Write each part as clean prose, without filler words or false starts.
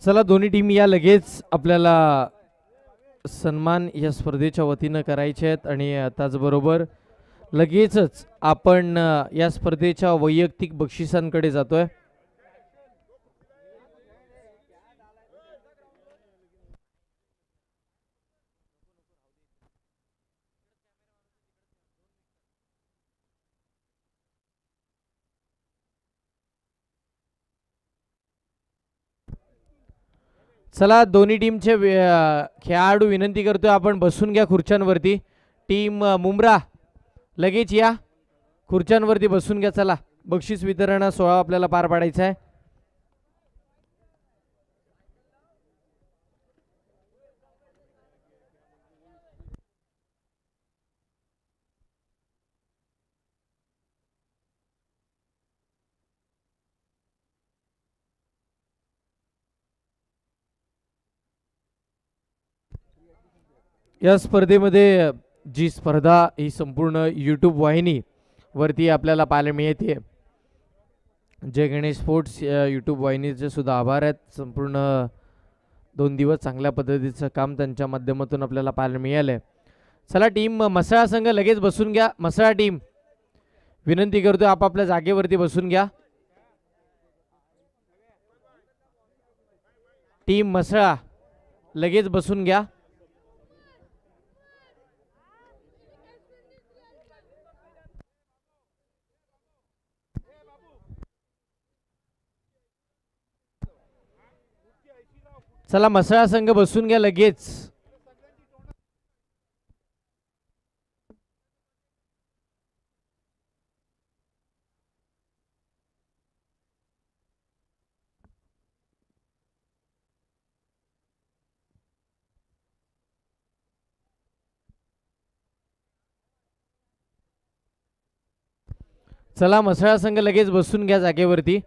चला दोन्ही टीम या लगेच आपल्याला सन्मान या स्पर्धेच्या वतीनं करायचे आहेत आणि त्याचबरोबर लगेचच आपण या स्पर्धेच्या वैयक्तिक बक्षिसांकडे जातोय. चला दोन्ही टीमचे खेळाडू विनंती करतोय आपण बसून घ्या खुर्च्यांवरती. टीम मुंब्रा लगेच या खुर्च्यांवरती बसून घ्या. चला बक्षीस वितरण सोहळा आपल्याला पार पाडायचा आहे. या स्पर्धेमध्ये जी स्पर्धा ही संपूर्ण यूट्यूब वाहिनी वरती आपल्याला पाहायला मिळते. जय गणेश स्पोर्ट्स यूट्यूब वाहिनीचे सुद्धा आभार आहेत. संपूर्ण 2 दिवस चांगल्या पद्धतीचं काम त्यांच्या माध्यमातून आपल्याला पाहायला मिळालंय. चला टीम मसाळा संघ लगेच बसून घ्या. मसाळा टीम विनंती करतोय आपापल्या जागेवरती बसून घ्या. टीम मसाळा लगेच बसून घ्या. चला मसाळा संघ बसून घ्या लगेच. चला मसाळा संघ लगेच बसून घ्या जागेवरती.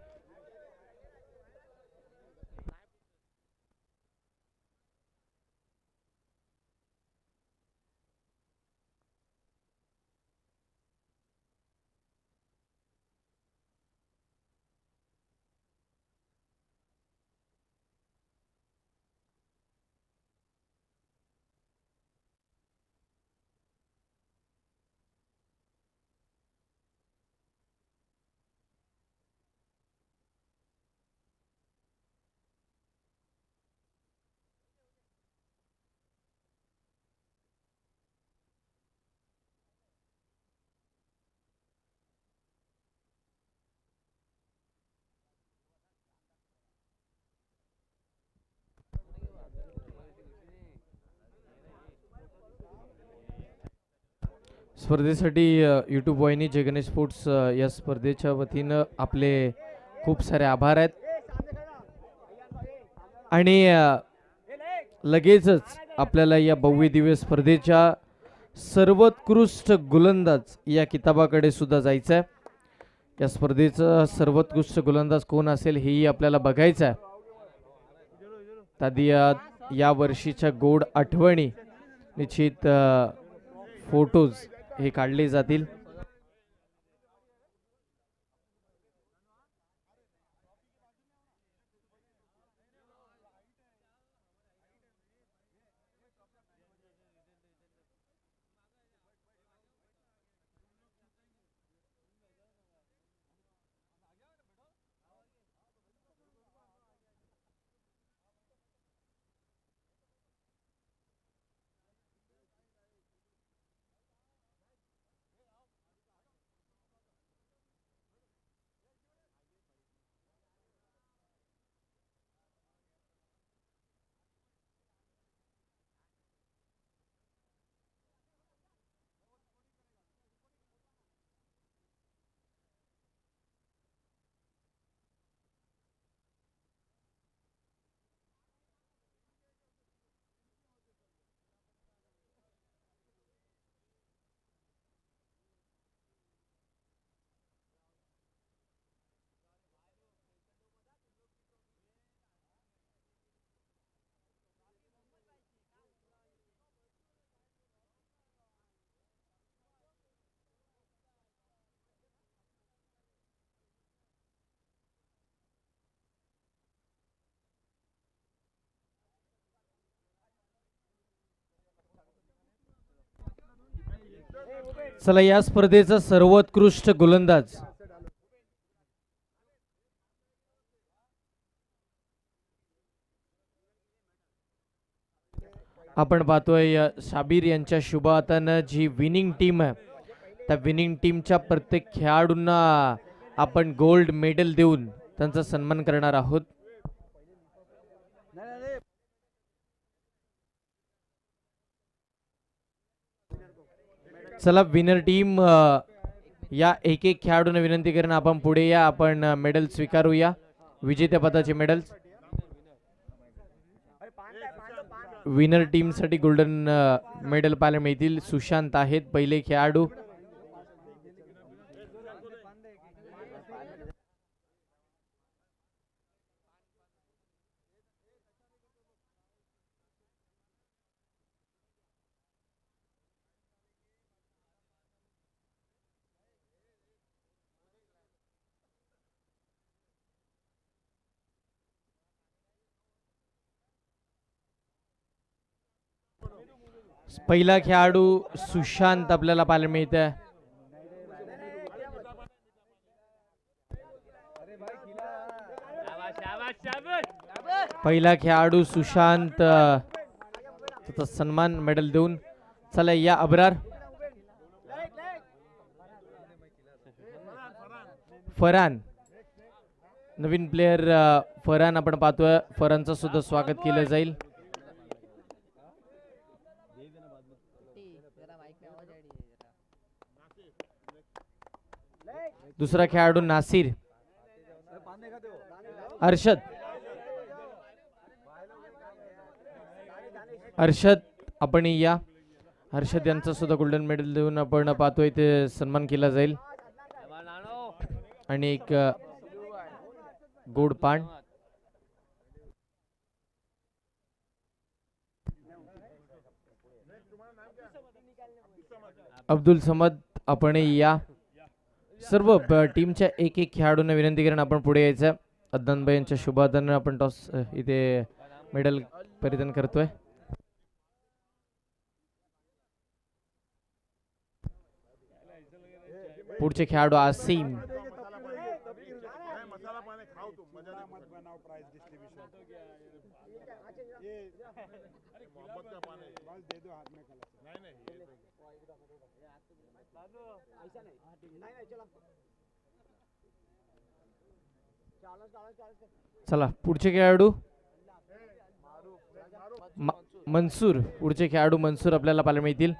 स्पर्धेसाठी यूट्यूब वाहिनी जय गणेश स्पोर्ट्स या स्पर्धेच्या वतीनं आपले खूप सारे आभार आहेत. आणि लगेचच आपल्याला या भव्य दिव्य स्पर्धेच्या सर्वोत्कृष्ट गोलंदाज या किताबाकडे सुद्धा जायचं आहे. या स्पर्धेचा सर्वोत्कृष्ट गोलंदाज कोण असेल हेही आपल्याला बघायचं आहे. त्यादी या वर्षीच्या गोड आठवणी निश्चित फोटोज हे काढले जातील. चला या स्पर्धेचा सर्वोत्कृष्ट गोलंदाज आपण पाहतोय शाबीर यांच्या शुभ हातानं जी विनिंग टीम आहे त्या विनिंग टीमच्या प्रत्येक खेळाडूंना आपण गोल्ड मेडल देऊन त्यांचा सन्मान करणार आहोत. चला विनर टीम या एक एक खेळाडूंना विनंती करून आपण पुढे या, आपण मेडल स्वीकारूया, विजेत्या पदाचे मेडल्स. विनर टीम साठी गोल्डन मेडल पाहायला मिळतील. सुशांत आहेत पहिले खेळाडू. पहिला खेळाडू सुशांत आपल्याला पाहायला मिळत आहे. पहिला खेळाडू सुशांत त्याचा सन्मान मेडल देऊन. चला या अब्रार. फरहान नवीन प्लेयर फरहान आपण पाहतोय, फरहानचं सुद्धा स्वागत केलं जाईल. दुसरा खेळाडू नासिर. अर्शद अर्शद आपण या. हर्षद यांचा सुद्धा गोल्डन मेडल देऊन आपण पाहतोय ते सन्मान केला जाईल. आणि एक गोड पान. अब्दुल समद आपण या. सर्व टीमच्या एक एक खेळाडूंना विनंती करून आपण पुढे यायचं. अद्नान भाई यांच्या शुभ हातानं आपण टॉस इथे मेडल परिधान करतोय. पुढचे खेळाडू आसिम. चला पुढचे खेळाडू मनसूर. पुढचे खेळाडू मनसूर आपल्याला पाहायला मिळतील.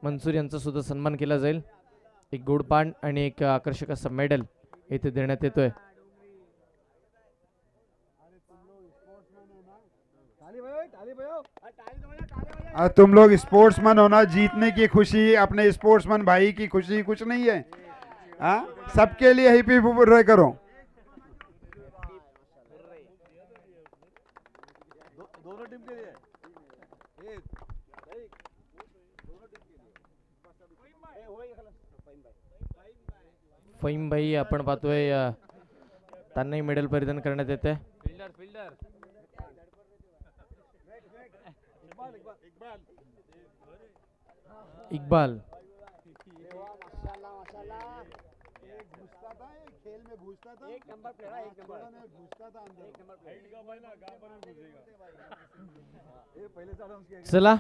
मनसूर यांचा सुद्धा सन्मान केला जाईल. एक गोड पान आणि एक आकर्षक असा मेडल इथे देण्यात येतोय. तुम लोग स्पोर्ट्समैन हो ना, जीतने की खुशी अपने स्पोर्ट्समैन भाई की खुशी कुछ नहीं है. हाँ, सबके लिए हिपी हुर्रे करो. दोनों टीम के लिए फहीम भाई आपण पाहतोय त्यांनाही मेडल परिधान करण्यात येते. इकबाल चला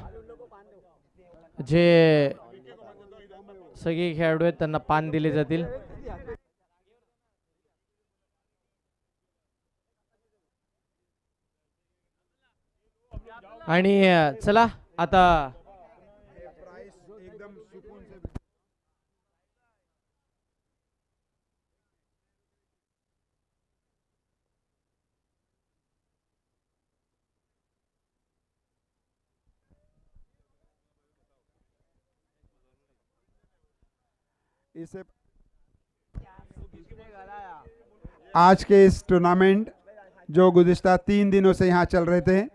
जे सगळे खेळाडू आहेत त्यांना पान दिले जातील. आणि चला आता इसे आज के इस टूर्नामेंट जो गुज़िश्ता 3 दिनों से यहाँ चल रहे थे,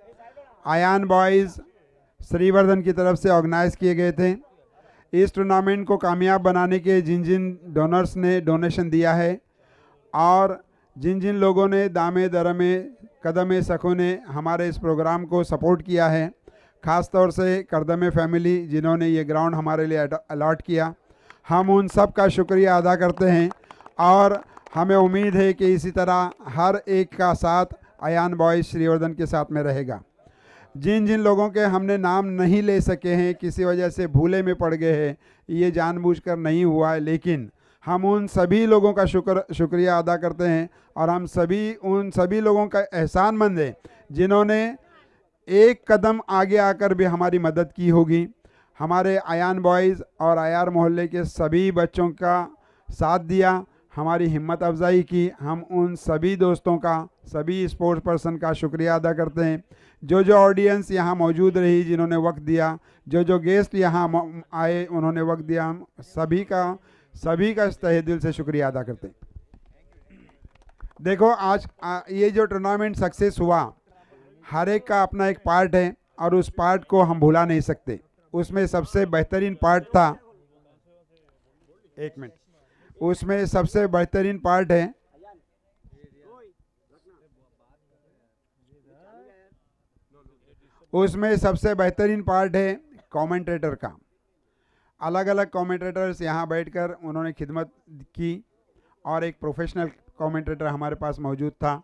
आयान बॉयज़ श्रीवर्धन की तरफ से ऑर्गेनाइज किए गए थे. इस टूर्नामेंट को कामयाब बनाने के जिन जिन डोनर्स ने डोनेशन दिया है और जिन जिन लोगों ने दामे दरमे कदमे सखों ने हमारे इस प्रोग्राम को सपोर्ट किया है, ख़ास तौर से करदमे फैमिली जिन्होंने ये ग्राउंड हमारे लिए अलॉट किया, हम उन सब का शुक्रिया अदा करते हैं और हमें उम्मीद है कि इसी तरह हर एक का साथ अयान बॉयज़ श्रीवर्धन के साथ में रहेगा। जिन जिन लोगों के हमने नाम नहीं ले सके हैं, किसी वजह से भूले में पड़ गए हैं, ये जानबूझकर नहीं हुआ है, लेकिन हम उन सभी लोगों का शुक्रिया अदा करते हैं और हम सभी उन सभी लोगों का एहसानमंद हैं जिन्होंने एक कदम आगे आकर भी हमारी मदद की होगी। हमारे अयान बॉयज़ और आयार मोहल्ले के सभी बच्चों का साथ दिया, हमारी हिम्मत अफजाई की। हम उन सभी दोस्तों का, सभी स्पोर्ट्स पर्सन का शुक्रिया अदा करते हैं। जो ऑडियंस यहाँ मौजूद रही, जिन्होंने वक्त दिया, जो गेस्ट यहाँ आए उन्होंने वक्त दिया, हम सभी का तहे दिल से शुक्रिया अदा करते हैं। देखो आज ये जो टूर्नामेंट सक्सेस हुआ, हर एक का अपना एक पार्ट है और उस पार्ट को हम भुला नहीं सकते। उसमें सबसे बेहतरीन पार्ट था, एक मिनट, उसमें सबसे बेहतरीन पार्ट है कमेंटेटर का। अलग अलग कमेंटेटर्स यहाँ बैठकर उन्होंने खिदमत की और एक प्रोफेशनल कमेंटेटर हमारे पास मौजूद था,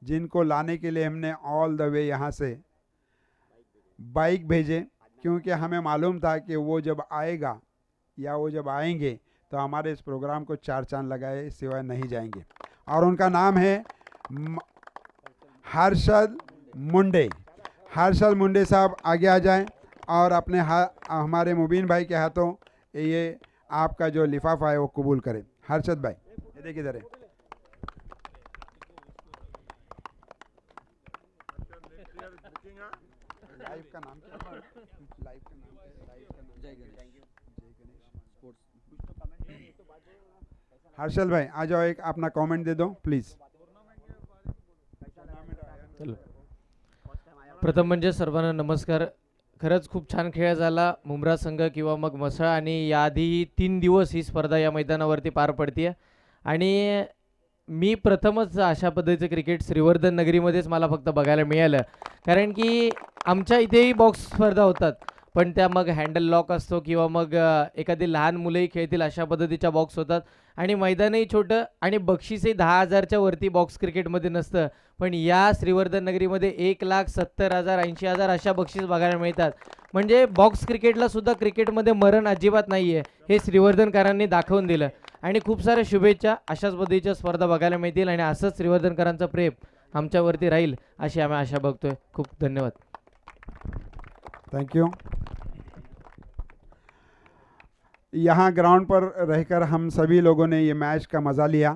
जिनको लाने के लिए हमने ऑल द वे यहाँ से बाइक भेजे, क्योंकि हमें मालूम था कि वो जब आएगा या वो जब आएंगे तो हमारे इस प्रोग्राम को चार चांद लगाए सिवाय नहीं जाएंगे। और उनका नाम है हर्षद मुंडे। हर्षद मुंडे साहब आगे आ जाएं और अपने हमारे मुबीन भाई के हाथों ये आपका जो लिफाफा है वो कबूल करें। हर्षद भाई, ये देखिए इधर है। लाइव का नाम क्या है? लाइव का नाम जय गणेश स्पोर्ट्स। हर्षल भाई आ जाओ, एक अपना कमेंट दे दो प्लीज। प्रथम म्हणजे सर्वांना नमस्कार। खरंच खूप छान खेळ झाला। मुंब्रा संघ किंवा मग मसळ आणि याआधी 3 दिवस ही स्पर्धा या मैदानावरती पार पडते आणि मी प्रथमच अशा पद्धतीचं क्रिकेट श्रीवर्धन नगरीमध्येच मला फक्त बघायला मिळालं, कारण की आमच्या इथेही बॉक्स स्पर्धा होतात, पण त्या मग हँडल लॉक असतो किंवा मग एखादी लहान मुलंही खेळतील अशा पद्धतीच्या बॉक्स होतात आणि मैदानही छोटं आणि बक्षीसही 10,000च्या वरती बॉक्स क्रिकेटमध्ये नसतं, पण या श्रीवर्धन नगरीमध्ये 1,70,000 80,000 अशा बक्षीस बघायला मिळतात। म्हणजे बॉक्स क्रिकेटला सुद्धा क्रिकेटमध्ये मरण अजिबात नाही आहे हे श्रीवर्धनकरांनी दाखवून दिलं आणि खूप साऱ्या शुभेच्छा। अशाच पद्धतीच्या स्पर्धा बघायला मिळतील आणि असंच श्रीवर्धनकरांचं प्रेम आमच्यावरती राहील अशी आम्ही आशा बघतोय। खूप धन्यवाद। Thank you. यहाँ ग्राउंड पर रहकर हम सभी लोगों ने ये मैच का मज़ा लिया,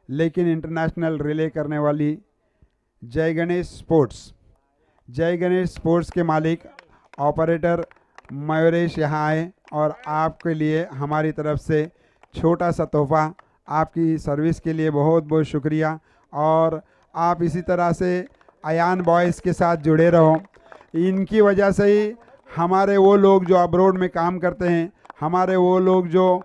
लेकिन इंटरनेशनल रिले करने वाली जय गणेश स्पोर्ट्स के मालिक ऑपरेटर मयूरेश यहाँ आए और आपके लिए हमारी तरफ से छोटा सा तोहफा। आपकी सर्विस के लिए बहुत बहुत शुक्रिया और आप इसी तरह से अयान बॉयज़ के साथ जुड़े रहो। इनकी वजह से ही हमारे वो लोग जो अब्रोड में काम करते हैं, हमारे वो लोग जो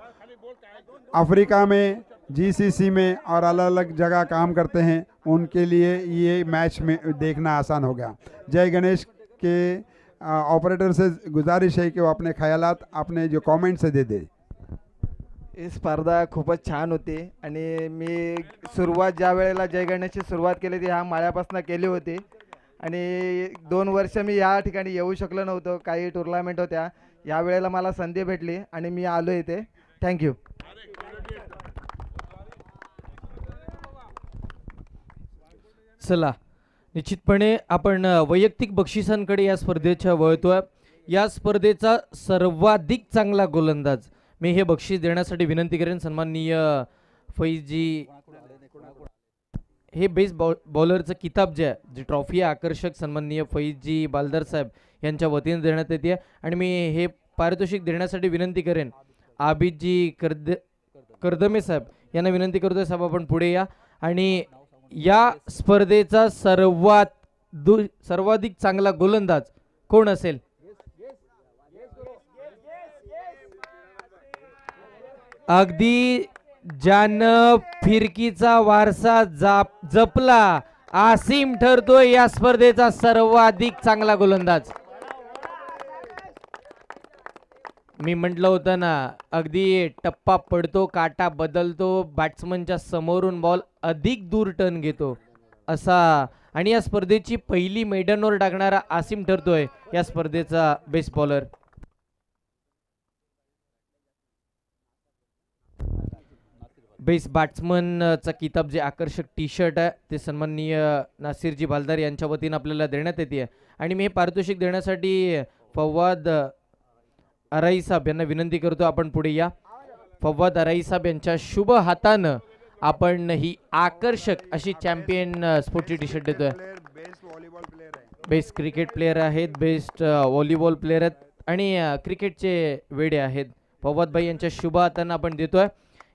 अफ्रीका में जीसीसी में और अलग अलग जगह काम करते हैं, उनके लिए ये मैच में देखना आसान हो गया। जय गणेश के ऑपरेटर से गुजारिश है कि वो अपने ख्यालात अपने जो कमेंट से दे दे। ही स्पर्धा खूपच छान होती आणि मी सुरुवात ज्या वेळेला जय गणेशची सुरुवात केली ती ह्या माळ्यापासून केली होती आणि 2 वर्ष मी या ठिकाणी येऊ शकलो नव्हतो, काही टुर्नामेंट होत्या। या वेळेला मला संधी भेटली आणि मी आलो इथे। थँक्यू। चला, निश्चितपणे आपण वैयक्तिक बक्षिसांकडे या स्पर्धेच्या वळतोय। या स्पर्धेचा सर्वाधिक चांगला गोलंदाज मी हे बक्षीस देण्यासाठी विनंती करेन सन्माननीय फैजी। हे बेस्ट बॉलरचं किताब जे आहे, जी ट्रॉफी आहे आकर्षक सन्माननीय फैजी बालदार साहेब यांच्या वतीने देण्यात येते आणि मी हे पारितोषिक देण्यासाठी विनंती करेन आबिदजी करदमे साहेब यांना विनंती करतोय, साहेब आपण पुढे या आणि या स्पर्धेचा सर्वाधिक चांगला गोलंदाज कोण असेल? अगदी ज्यानं फिरकीचा वारसा जपला आसिम ठरतोय या स्पर्धेचा सर्वाधिक चांगला गोलंदाज। मी म्हटलं होतं ना, अगदी टप्पा पडतो, काटा बदलतो, बॅट्समनच्या समोरून बॉल अधिक दूर टर्न घेतो असा, आणि या स्पर्धेची पहिली मेडनवर टाकणारा आसिम ठरतोय या स्पर्धेचा बेस्ट बॉलर. बेस्ट बॅट्समनचा किताब जे आकर्षक टी शर्ट आहे ते सन्माननीय नासिरजी भालदार यांच्या वतीनं आपल्याला देण्यात येते. आणि मी हे पारितोषिक देण्यासाठी फवाद अराई साहेब यांना विनंती करतो, आपण पुढे या. फवाद अराई साहेब यांच्या शुभ हातानं आपण ही आकर्षक अशी चॅम्पियन स्पोर्टची टी शर्ट देतोय. बेस्ट क्रिकेट प्लेयर आहेत, बेस्ट व्हॉलीबॉल प्लेयर आहेत आणि क्रिकेटचे वेडे आहेत. फवाद भाई यांच्या शुभ हातानं आपण देतोय.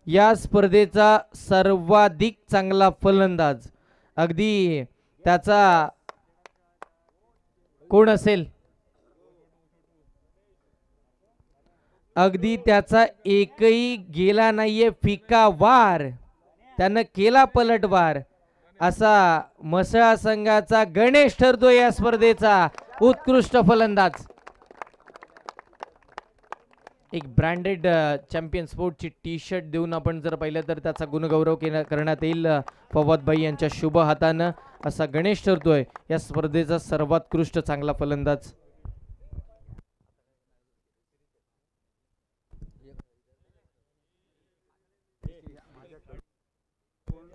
या स्पर्धेचा सर्वाधिक चांगला फलंदाज, अगदी त्याचा कोण असेल, अगदी त्याचा एकही गेला नाहीये फिका वार, त्यानं केला पलटवार असा मसळा संघाचा गणेश ठरतोय या स्पर्धेचा उत्कृष्ट फलंदाज. एक ब्रँडेड चॅम्पियन स्पोर्टची टी शर्ट देऊन आपण जर पाहिलं तर त्याचा गुणगौरव करण्यात येईल फवाद भाई यांच्या शुभ हातानं. असा गणेश ठरतोय या स्पर्धेचा सर्वोत्कृष्ट चांगला फलंदाज.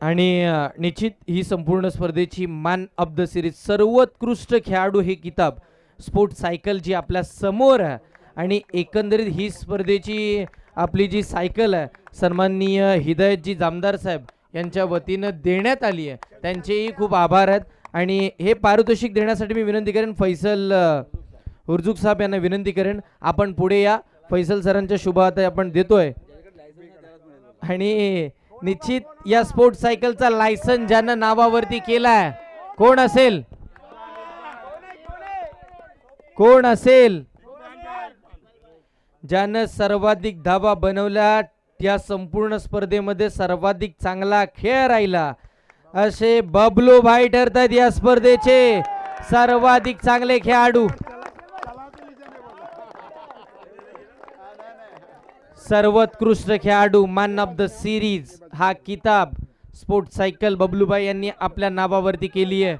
आणि निश्चित ही संपूर्ण स्पर्धेची मॅन ऑफ द सिरीज सर्वोत्कृष्ट खेळाडू हे किताब स्पोर्ट सायकल जी आपल्या समोर आहे, आणि एकंदरीत ही स्पर्धेची आपली जी सायकल आहे सन्माननीय हिदायतजी जामदार साहेब यांच्या वतीनं देण्यात आली आहे, त्यांचेही खूप आभार आहेत. आणि हे पारितोषिक देण्यासाठी मी विनंती करेन फैसल हुरजुक साहेब यांना विनंती करेन, आपण पुढे या. फैसल सरांच्या शुभ हात आपण देतोय. आणि निश्चित या स्पोर्ट सायकलचा लायसन ज्यानं नावावरती केलाय, कोण असेल, कोण असेल ज्यानं सर्वाधिक धावा बनवल्या, या संपूर्ण स्पर्धेमध्ये सर्वाधिक चांगला खेळ राहिला, असे बबलू भाई ठरतात या स्पर्धेचे सर्वाधिक चांगले खेळाडू. सर्वोत्कृष्ट खेळाडू मॅन ऑफ द सिरीज हा किताब स्पोर्ट सायकल बबलूभाई यांनी आपल्या नावावरती केली आहे.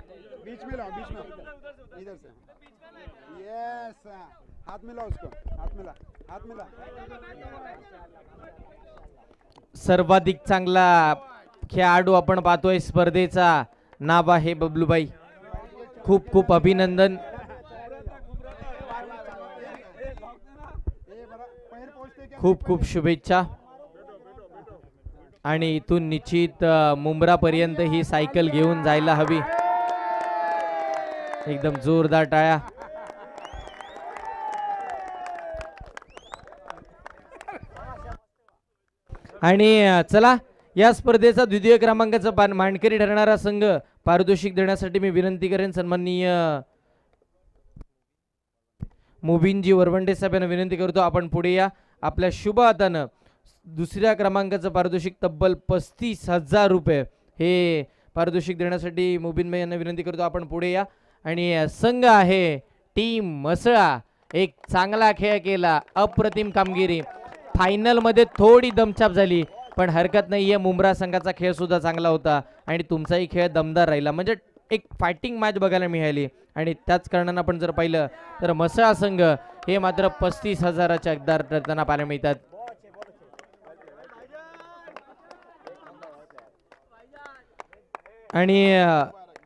सर्वाधिक चांगला खेळाडू आपण पाहतोय स्पर्धेचा, नाव आहे बबलूभाई. खूप खूप अभिनंदन. खूप खूप शुभेच्छा. आणि इथून निश्चित मुंब्रा पर्यंत ही सायकल घेऊन जायला हवी. एकदम जोरदार टाळ्या. आणि चला या स्पर्धेचा द्वितीय क्रमांकाचा मानकरी ठरणारा संघ पारितोषिक देण्यासाठी मी विनंती करेन सन्माननीय मुबीनजी वरवंडे साहेब यांना विनंती करतो, आपण पुढे या. आपल्या शुभ हातानं दुसऱ्या क्रमांकाचं पारितोषिक तब्बल 35,000 रुपये हे पारितोषिक देण्यासाठी मुबीन भाई यांना विनंती करतो, आपण पुढे या. आणि संघ आहे टीम मसळा. एक चांगला खेळ केला, अप्रतिम कामगिरी. फायनल मध्ये थोडी दमछाप झाली पण हरकत नाहीये, मुंब्रा संघाचा खेळ सुद्धा चांगला होता आणि तुमचाही खेळ दमदार राहिला, म्हणजे एक फायटिंग मॅच बघायला मिळाली. आणि त्याच कारणानं आपण जर पाहिलं तर मसळा संघ हे मात्र 35,000च्या अगदार ठरताना पाहायला मिळतात. आणि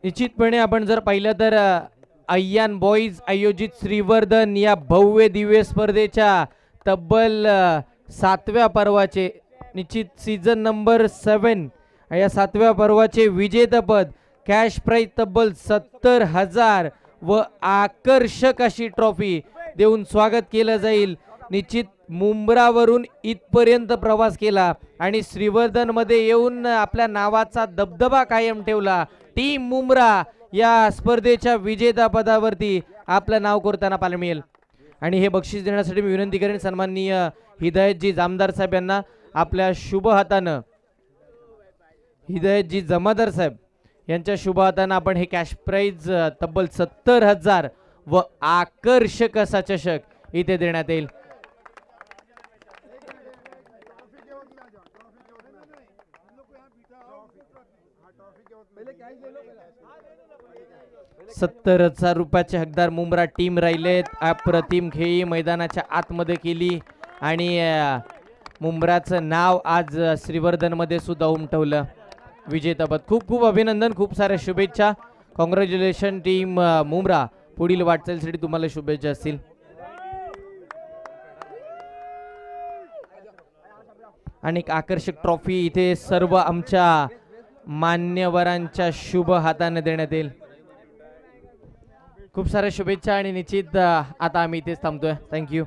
निश्चितपणे आपण जर पाहिलं तर अय्यान बॉईज आयोजित श्रीवर्धन या भव्य दिव्य स्पर्धेच्या तब्बल 7व्या पर्वाचे निश्चित सीझन नंबर 7 या 7व्या पर्वाचे विजेतेपद, कॅश प्राइज तब्बल 70,000 व आकर्षक अशी ट्रॉफी देऊन स्वागत केलं जाईल. निश्चित मुंब्रावरून इथपर्यंत प्रवास केला आणि श्रीवर्धन मध्ये येऊन आपल्या नावाचा दबदबा कायम ठेवला. टीम मुंब्रा या स्पर्धेच्या विजेतापदावरती आपलं नाव करताना पाहायला मिळेल. आणि हे बक्षीस देण्यासाठी मी विनंती करेन सन्माननीय हिदायतजी जामदार साहेब यांना, आपल्या शुभ हातानं हिदायतजी जमादार साहेब यांच्या शुभ हातानं आपण हे कॅश प्राइज तब्बल 70,000 व आकर्षक असा चषक इथे देण्यात येईल. 70,000 रुपयाचे हकदार मुंब्रा टीम राहिलेत. अप्रतिम खेळी मैदानाच्या आतमध्ये केली आणि मुंब्राचं नाव आज श्रीवर्धनमध्ये सुद्धा उमटवलं. विजेतापद खूप खूप अभिनंदन, खूप साऱ्या शुभेच्छा. Congratulation team Mumbra. पुढील वाटचालीसाठी तुम्हाला शुभेच्छा असतील. आणि एक आकर्षक ट्रॉफी इथे सर्व आमच्या मान्यवरांच्या शुभ हाताने देण्यात येईल. खूप साऱ्या शुभेच्छा आणि निश्चित आता आम्ही इथेच थांबतोय. थँक्यू.